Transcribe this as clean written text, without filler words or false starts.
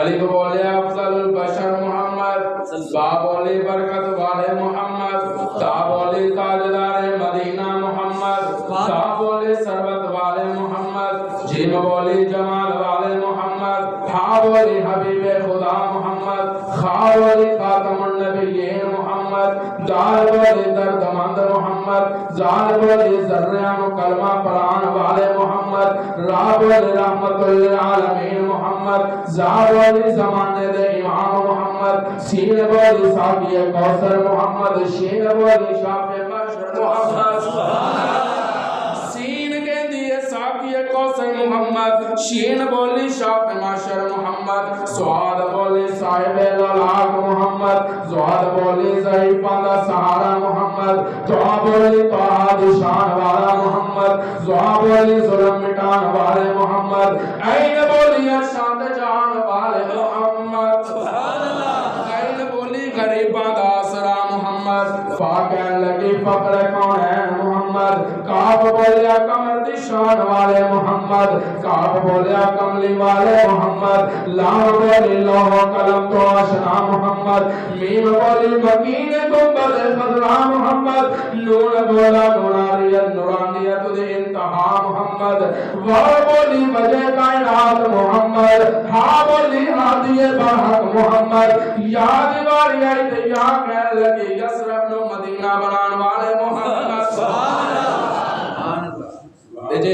الف بولے افضل البشر محمد، با بولے برکت والے محمد، تا بولے تاجدار مدینہ محمد، تا بولے ثروت والے محمد، جیم بولے جمال والے محمد، ہا بولے حبیب خدا محمد، خا بولے خاتم النبیین محمد، دال بولے دردمند محمد، زال بولے ذریعہ کلمہ پڑھان والے محمد، را بولے رحمت للعالمین محمد، زا بولے زمانے دے امام محمد، سین بولے ساقی کوثر محمد، شین بولے شافع مشر محمد، سین کے دیے ساقی کوثر محمد، شین بولی شافع مشر محمد، سعاد بولی صاحب العلاق محمد، زہد بولی ضعیفان دا سہارا محمد، دعا بولی توحاد شان والا محمد، زہا بولی ظلم مٹان والے محمد، این بولی ارشاد جان والے محمد، این بولی غریبان دا آسرا محمد، فاقین لگی فقر کونین محمد، کعب بولیا کمر دی شان والے محمد، کعب بولیا کملی والے محمد، لام بولی لوح و قلم تو آشنا محمد، میم بولی مکین گنبد خضرا محمد، نون بولا نورانیت نورانیت دے انتہا محمد، واو بولی وجہ کائنات محمد، ہا بولی ہادی برحق محمد، یاد باری آئی تے یا کہہ لگی یسرب نو مدینہ بنا